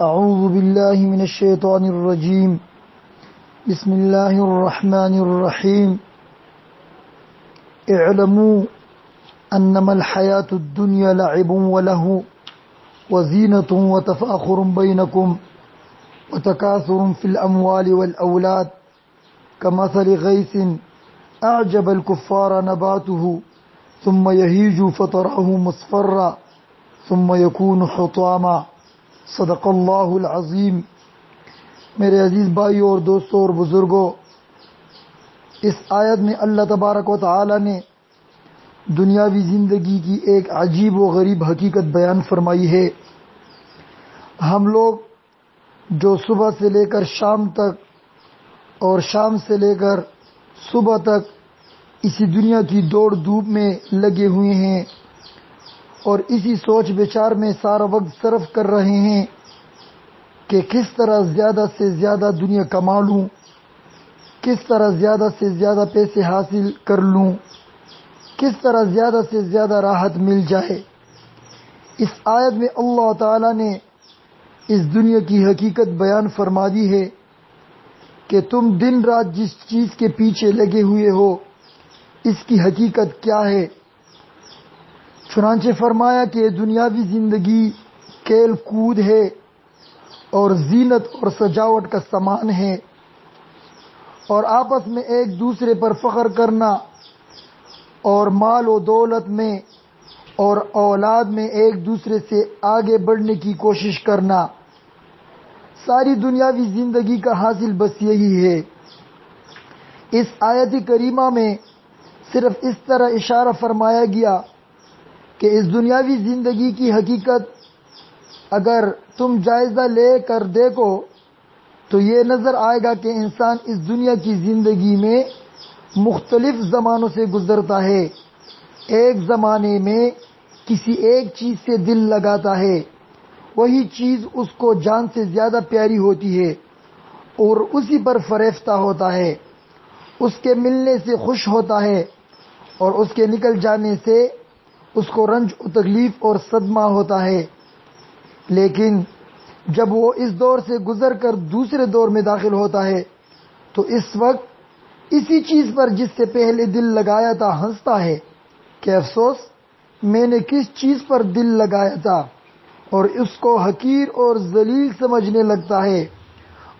أعوذ بالله من الشيطان الرجيم. بسم الله الرحمن الرحيم. اعلموا أنما الحياة الدنيا لعب وله وزينة وتفاخر بينكم وتكاثر في الأموال والأولاد كمثل غيث أعجب الكفار نباته ثم يهيج فتراه مصفرا ثم يكون حطاما. صدق اللہ العظیم. میرے عزیز بھائیوں اور دوستوں اور بزرگوں، اس آیت میں اللہ تبارک و تعالی نے دنیاوی زندگی کی ایک عجیب و غریب حقیقت بیان فرمائی ہے. ہم لوگ جو صبح سے لے کر شام تک اور شام سے لے کر صبح تک اسی دنیا کی دوڑ دھوپ میں لگے ہوئے ہیں اور اسی سوچ بچار میں سارا وقت صرف کر رہے ہیں کہ کس طرح زیادہ سے زیادہ دنیا کما لوں، کس طرح زیادہ سے زیادہ پیسے حاصل کر لوں، کس طرح زیادہ سے زیادہ راحت مل جائے. اس آیت میں اللہ تعالی نے اس دنیا کی حقیقت بیان فرما دی ہے کہ تم دن رات جس چیز کے پیچھے لگے ہوئے ہو اس کی حقیقت کیا ہے. چنانچہ فرمایا کہ دنیاوی زندگی کھیل کود ہے اور زینت اور سجاوٹ کا سامان ہے، اور آپس میں ایک دوسرے پر فخر کرنا اور مال و دولت میں اور اولاد میں ایک دوسرے سے آگے بڑھنے کی کوشش کرنا. ساری دنیاوی زندگی کا حاصل بس یہی ہے. اس آیت کریمہ میں صرف اس طرح اشارہ فرمایا گیا کہ اس دنیاوی زندگی کی حقیقت اگر تم جائزہ لے کر دیکھو تو یہ نظر آئے گا کہ انسان اس دنیا کی زندگی میں مختلف زمانوں سے گزرتا ہے. ایک زمانے میں کسی ایک چیز سے دل لگاتا ہے، وہی چیز اس کو جان سے زیادہ پیاری ہوتی ہے اور اسی پر فریفتہ ہوتا ہے، اس کے ملنے سے خوش ہوتا ہے اور اس کے نکل جانے سے اس کو رنج و تکلیف اور صدمہ ہوتا ہے. لیکن جب وہ اس دور سے گزر کر دوسرے دور میں داخل ہوتا ہے تو اس وقت اسی چیز پر جس سے پہلے دل لگایا تھا ہنستا ہے کہ افسوس میں نے کس چیز پر دل لگایا تھا، اور اس کو حقیر اور ذلیل سمجھنے لگتا ہے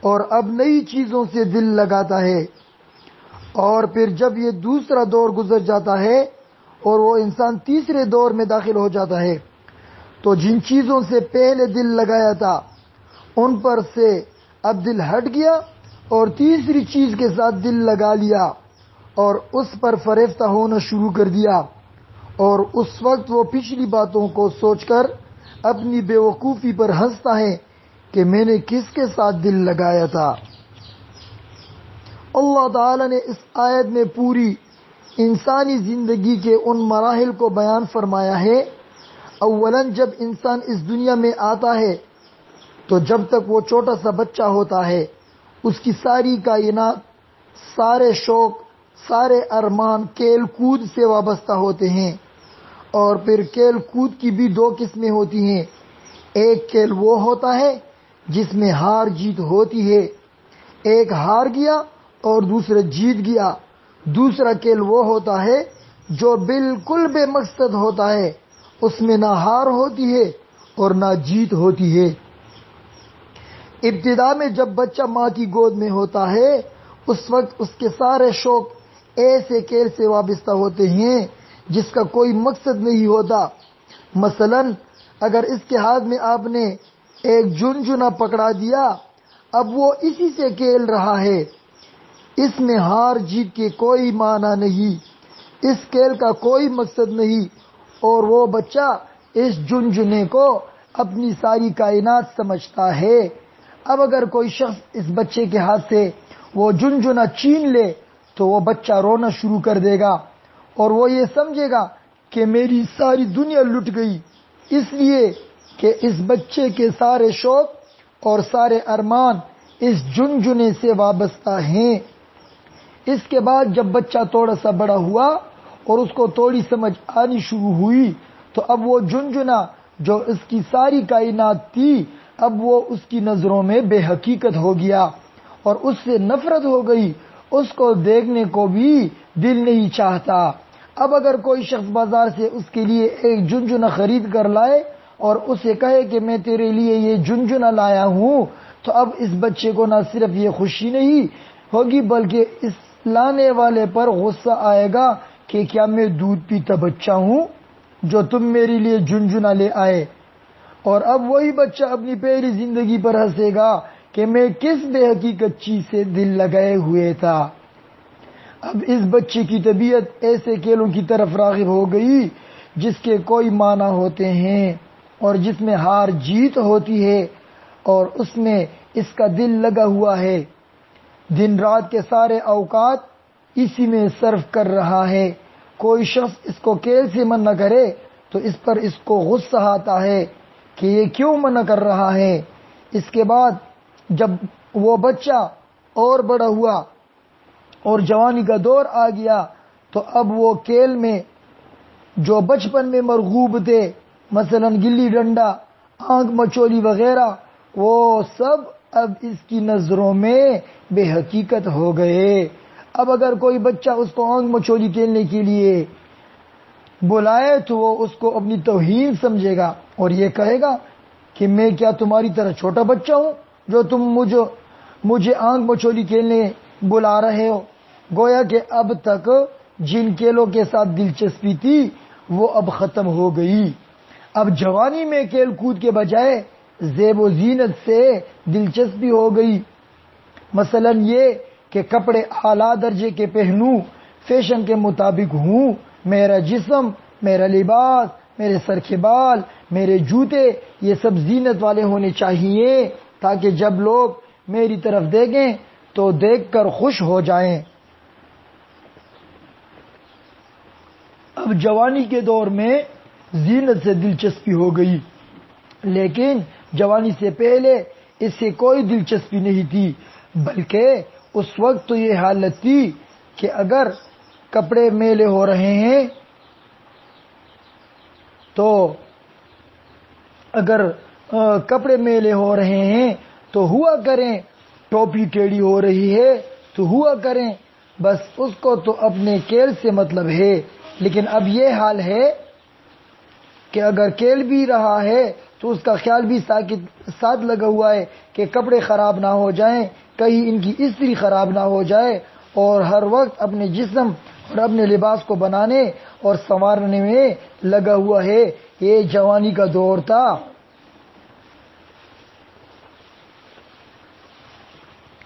اور اب نئی چیزوں سے دل لگاتا ہے. اور پھر جب یہ دوسرا دور گزر جاتا ہے اور وہ انسان تیسرے دور میں داخل ہو جاتا ہے تو جن چیزوں سے پہلے دل لگایا تھا ان پر سے اب دل ہٹ گیا اور تیسری چیز کے ساتھ دل لگا لیا اور اس پر فریفتہ ہونا شروع کر دیا، اور اس وقت وہ پچھلی باتوں کو سوچ کر اپنی بے وقوفی پر ہنستا ہے کہ میں نے کس کے ساتھ دل لگایا تھا. اللہ تعالی نے اس آیت میں پوری انسانی زندگی کے ان مراحل کو بیان فرمایا ہے. اولاً جب انسان اس دنیا میں آتا ہے تو جب تک وہ چھوٹا سا بچہ ہوتا ہے اس کی ساری کائنات، سارے شوق، سارے ارمان کھیل کود سے وابستہ ہوتے ہیں. اور پھر کھیل کود کی بھی دو قسمیں ہوتی ہیں. ایک کھیل وہ ہوتا ہے جس میں ہار جیت ہوتی ہے، ایک ہار گیا اور دوسرا جیت گیا. دوسرا کھیل وہ ہوتا ہے جو بالکل بے مقصد ہوتا ہے، اس میں نہ ہار ہوتی ہے اور نہ جیت ہوتی ہے. ابتدا میں جب بچہ ماں کی گود میں ہوتا ہے اس وقت اس کے سارے شوق ایسے کھیل سے وابستہ ہوتے ہیں جس کا کوئی مقصد نہیں ہوتا. مثلا اگر اس کے ہاتھ میں آپ نے ایک جنجنا پکڑا دیا، اب وہ اسی سے کھیل رہا ہے، اس میں ہار جیت کے کوئی معنی نہیں، اس کھیل کا کوئی مقصد نہیں، اور وہ بچہ اس جنجنے کو اپنی ساری کائنات سمجھتا ہے. اب اگر کوئی شخص اس بچے کے ہاتھ سے وہ جنجنا چھین لے تو وہ بچہ رونا شروع کر دے گا اور وہ یہ سمجھے گا کہ میری ساری دنیا لٹ گئی، اس لیے کہ اس بچے کے سارے شوق اور سارے ارمان اس جنجنے سے وابستہ ہیں. اس کے بعد جب بچہ تھوڑا سا بڑا ہوا اور اس کو تھوڑی سمجھ آنی شروع ہوئی تو اب وہ جنجنا جو اس کی ساری کائنات تھی اب وہ اس کی نظروں میں بے حقیقت ہو گیا اور اس سے نفرت ہو گئی، اس کو دیکھنے کو بھی دل نہیں چاہتا۔ اب اگر کوئی شخص بازار سے اس کے لیے ایک جھنجھنا خرید کر لائے اور اسے کہے کہ میں تیرے لیے یہ جھنجھنا لایا ہوں، تو اب اس بچے کو نہ صرف یہ خوشی نہیں ہوگی بلکہ اس لانے والے پر غصہ آئے گا کہ کیا میں دودھ پیتا بچہ ہوں جو تم میرے لیے جھنجھنا لے آئے۔ اور اب وہی بچہ اپنی پہلی زندگی پر ہنسے گا کہ میں کس بے حقیقت چیز سے دل لگائے ہوئے تھا۔ اب اس بچے کی طبیعت ایسے کھیلوں کی طرف راغب ہو گئی جس کے کوئی معنی ہوتے ہیں اور جس میں ہار جیت ہوتی ہے، اور اس میں اس کا دل لگا ہوا ہے، دن رات کے سارے اوقات اسی میں صرف کر رہا ہے۔ کوئی شخص اس کو کھیل سے منع کرے تو اس پر اس کو غصہ آتا ہے کہ یہ کیوں منع کر رہا ہے۔ اس کے بعد جب وہ بچہ اور بڑا ہوا اور جوانی کا دور آ گیا تو اب وہ کھیل میں جو بچپن میں مرغوب تھے، مثلا گلی ڈنڈا، آنکھ مچولی وغیرہ، وہ سب اب اس کی نظروں میں بے حقیقت ہو گئے۔ اب اگر کوئی بچہ اس کو آنکھ مچولی کھیلنے کے لیے بلائے تو وہ اس کو اپنی توہین سمجھے گا اور یہ کہے گا کہ میں کیا تمہاری طرح چھوٹا بچہ ہوں جو تم مجھے آنکھ مچولی کھیلنے بلا رہے ہو۔ گویا کہ اب تک جن کھیلوں کے ساتھ دلچسپی تھی وہ اب ختم ہو گئی۔ اب جوانی میں کھیل کود کے بجائے زیب و زینت سے دلچسپی ہو گئی، مثلا یہ کہ کپڑے اعلیٰ درجے کے پہنوں، فیشن کے مطابق ہوں، میرا جسم، میرا لباس، میرے سر کے بال، میرے جوتے، یہ سب زینت والے ہونے چاہیے تاکہ جب لوگ میری طرف دیکھیں تو دیکھ کر خوش ہو جائیں۔ اب جوانی کے دور میں زینت سے دلچسپی ہو گئی، لیکن جوانی سے پہلے اس سے کوئی دلچسپی نہیں تھی، بلکہ اس وقت تو یہ حالت تھی کہ اگر کپڑے میلے ہو رہے ہیں تو ہوا کریں، ٹوپی ٹیڑھی ہو رہی ہے تو ہوا کریں، بس اس کو تو اپنے کھیل سے مطلب ہے۔ لیکن اب یہ حال ہے کہ اگر کھیل بھی رہا ہے تو اس کا خیال بھی ساتھ لگا ہوا ہے کہ کپڑے خراب نہ ہو جائیں، کہیں ان کی استری خراب نہ ہو جائے، اور ہر وقت اپنے جسم اور اپنے لباس کو بنانے اور سنوارنے میں لگا ہوا ہے۔ یہ جوانی کا دور تھا۔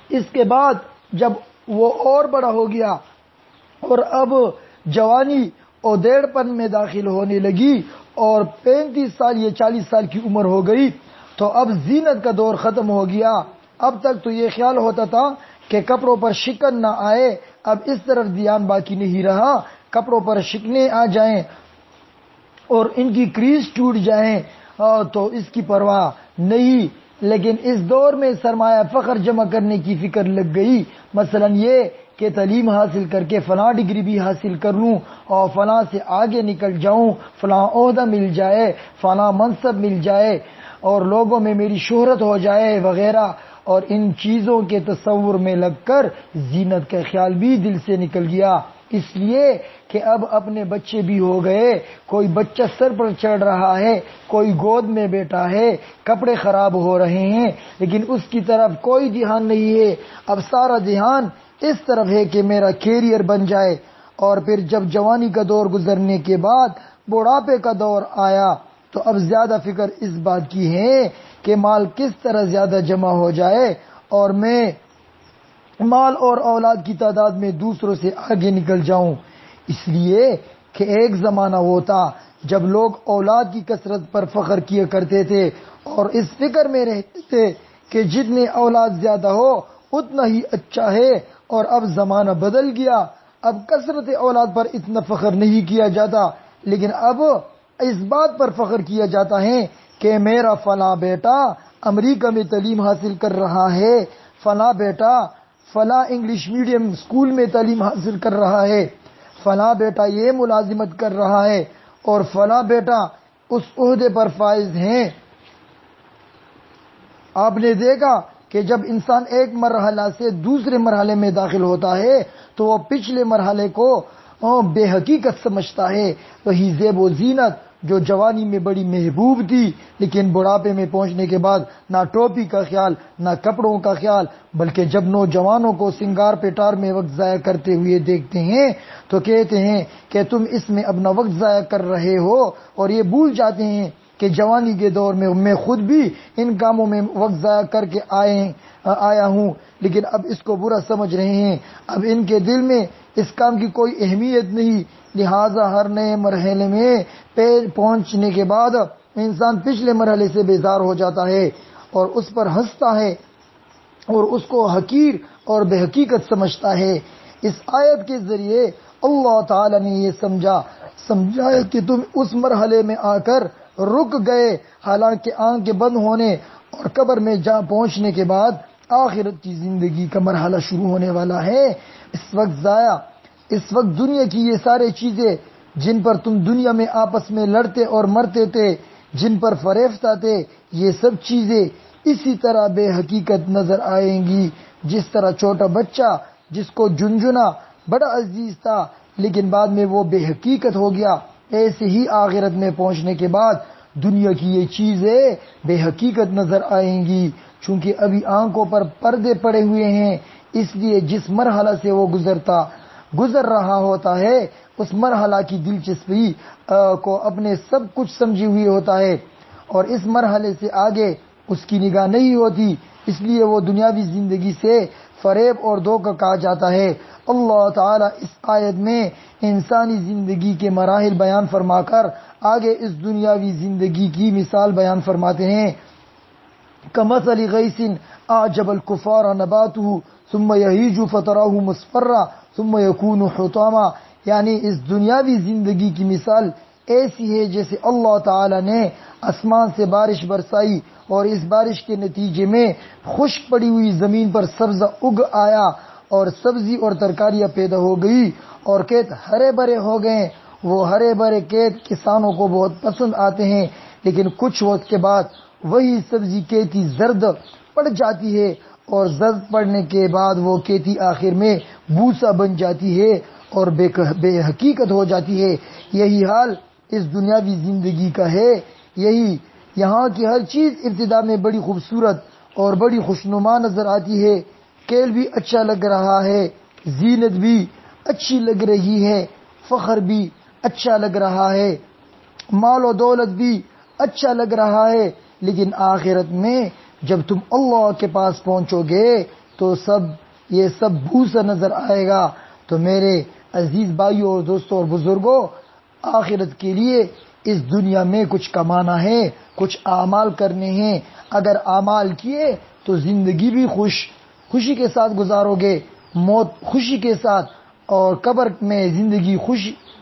اس کے بعد جب وہ اور بڑا ہو گیا اور اب جوانی اور دیڑھ پن میں داخل ہونے لگی اور 35 سال یا 40 سال کی عمر ہو گئی تو اب زینت کا دور ختم ہو گیا۔ اب تک تو یہ خیال ہوتا تھا کہ کپڑوں پر شکن نہ آئے، اب اس طرف دھیان باقی نہیں رہا، کپڑوں پر شکنیں آ جائیں اور ان کی کریز ٹوٹ جائیں تو اس کی پرواہ نہیں۔ لیکن اس دور میں سرمایہ فخر جمع کرنے کی فکر لگ گئی، مثلا یہ کہ تعلیم حاصل کر کے فلاں ڈگری بھی حاصل کر لوں اور فلاں سے آگے نکل جاؤں، فلاں عہدہ مل جائے، فلاں منصب مل جائے اور لوگوں میں میری شہرت ہو جائے وغیرہ، اور ان چیزوں کے تصور میں لگ کر زینت کا خیال بھی دل سے نکل گیا، اس لیے کہ اب اپنے بچے بھی ہو گئے، کوئی بچہ سر پر چڑھ رہا ہے، کوئی گود میں بیٹھا ہے، کپڑے خراب ہو رہے ہیں، لیکن اس کی طرف کوئی دھیان نہیں ہے۔ اب سارا دھیان اس طرف ہے کہ میرا کیریئر بن جائے، اور پھر جب جوانی کا دور گزرنے کے بعد بڑھاپے کا دور آیا تو اب زیادہ فکر اس بات کی ہے کہ مال کس طرح زیادہ جمع ہو جائے اور میں مال اور اولاد کی تعداد میں دوسروں سے آگے نکل جاؤں، اس لیے کہ ایک زمانہ وہ تھا جب لوگ اولاد کی کثرت پر فخر کیا کرتے تھے اور اس فکر میں رہتے تھے کہ جتنے اولاد زیادہ ہو اتنا ہی اچھا ہے، اور اب زمانہ بدل گیا، اب کثرت اولاد پر اتنا فخر نہیں کیا جاتا، لیکن اب اس بات پر فخر کیا جاتا ہے کہ میرا فلاں بیٹا امریکہ میں تعلیم حاصل کر رہا ہے، فلاں بیٹا فلاں انگلش میڈیم اسکول میں تعلیم حاصل کر رہا ہے، فلاں بیٹا یہ ملازمت کر رہا ہے اور فلاں بیٹا اس عہدے پر فائز ہیں۔ آپ نے دیکھا کہ جب انسان ایک مرحلہ سے دوسرے مرحلے میں داخل ہوتا ہے تو وہ پچھلے مرحلے کو بے حقیقت سمجھتا ہے. وہی زیب و زینت جو جوانی میں بڑی محبوب تھی، لیکن بڑھاپے میں پہنچنے کے بعد نہ ٹوپی کا خیال، نہ کپڑوں کا خیال، بلکہ جب نوجوانوں کو سنگار پیٹار میں وقت ضائع کرتے ہوئے دیکھتے ہیں تو کہتے ہیں کہ تم اس میں اپنا وقت ضائع کر رہے ہو، اور یہ بھول جاتے ہیں کہ جوانی کے دور میں خود بھی ان کاموں میں وقت ضائع کر کے آیا ہوں، لیکن اب اس کو برا سمجھ رہے ہیں. اب ان کے دل میں اس کام کی کوئی اہمیت نہیں. لہذا ہر نئے مرحلے میں پہنچنے کے بعد انسان پچھلے مرحلے سے بیزار ہو جاتا ہے اور اس پر ہنستا ہے اور اس کو حقیر اور بے حقیقت سمجھتا ہے. اس آیت کے ذریعے اللہ تعالی نے یہ سمجھایا کہ تم اس مرحلے میں آ کر رک گئے، حالانکہ آنکھ کے بند ہونے اور قبر میں جا پہنچنے کے بعد آخرت کی زندگی کا مرحلہ شروع ہونے والا ہے. اس وقت دنیا کی یہ سارے چیزیں جن پر تم دنیا میں آپس میں لڑتے اور مرتے تھے، جن پر فریفتہ تھے، یہ سب چیزیں اسی طرح بے حقیقت نظر آئیں گی. جس طرح چھوٹا بچہ جس کو جنجنا بڑا عزیز تھا لیکن بعد میں وہ بے حقیقت ہو گیا، ایسے ہی آخرت میں پہنچنے کے بعد دنیا کی یہ چیزیں بے حقیقت نظر آئیں گی. چونکہ ابھی آنکھوں پر پردے پڑے ہوئے ہیں، اس لیے جس مرحلہ سے وہ گزر رہا ہوتا ہے اس مرحلہ کی دلچسپی کو اپنے سب کچھ سمجھی ہوئی ہوتا ہے، اور اس مرحلے سے آگے اس کی نگاہ نہیں ہوتی، اس لیے وہ دنیاوی زندگی سے فریب اور دھوکہ کہا جاتا ہے. اللہ تعالیٰ اس آیت میں انسانی زندگی کے مراحل بیان فرما کر آگے اس دنیاوی زندگی کی مثال بیان فرماتے ہیں. کمثل غیث اعجب الکفار نباتہ ثم یہیج فتراہ مصفرا ثم یکون حطاما، یعنی اس دنیاوی زندگی کی مثال ایسی ہے جیسے اللہ تعالی نے آسمان سے بارش برسائی اور اس بارش کے نتیجے میں خشک پڑی ہوئی زمین پر سبزہ اگ آیا اور سبزی اور ترکاریاں پیدا ہو گئی اور کھیت ہرے بھرے ہو گئے. وہ ہرے بھرے کھیت کسانوں کو بہت پسند آتے ہیں، لیکن کچھ وقت کے بعد وہی سبزی کھیتی زرد پڑ جاتی ہے اور زرد پڑنے کے بعد وہ کھیتی آخر میں بوسا بن جاتی ہے اور بے حقیقت ہو جاتی ہے. یہی حال اس دنیاوی زندگی کا ہے. یہاں کی ہر چیز ابتدا میں بڑی خوبصورت اور بڑی خوشنما نظر آتی ہے. کھیل بھی اچھا لگ رہا ہے، زینت بھی اچھی لگ رہی ہے، فخر بھی اچھا لگ رہا ہے، مال و دولت بھی اچھا لگ رہا ہے، لیکن آخرت میں جب تم اللہ کے پاس پہنچو گے تو یہ سب بھوسا نظر آئے گا. تو میرے عزیز بھائیوں اور دوستوں اور بزرگوں، آخرت کے لیے اس دنیا میں کچھ کمانا ہے، کچھ اعمال کرنے ہیں. اگر اعمال کیے تو زندگی بھی خوشی کے ساتھ گزارو گے، موت خوشی کے ساتھ، اور قبر میں زندگی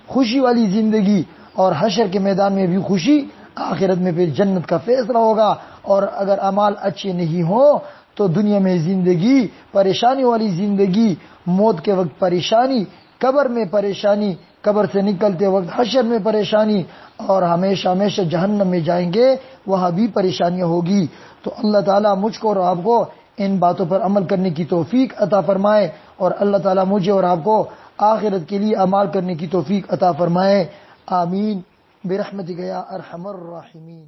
خوشی والی زندگی، اور حشر کے میدان میں بھی خوشی. آخرت میں پھر جنت کا فیصلہ ہوگا. اور اگر اعمال اچھے نہیں ہوں تو دنیا میں زندگی پریشانی والی زندگی، موت کے وقت پریشانی، قبر میں پریشانی، قبر سے نکلتے وقت حشر میں پریشانی، اور ہمیشہ جہنم میں جائیں گے، وہاں بھی پریشانیاں ہوگی. تو اللہ تعالیٰ مجھ کو اور آپ کو ان باتوں پر عمل کرنے کی توفیق عطا فرمائے، اور اللہ تعالیٰ مجھے اور آپ کو آخرت کے لیے اعمال کرنے کی توفیق عطا فرمائے. آمین برحمتک یا ارحم الراحمین.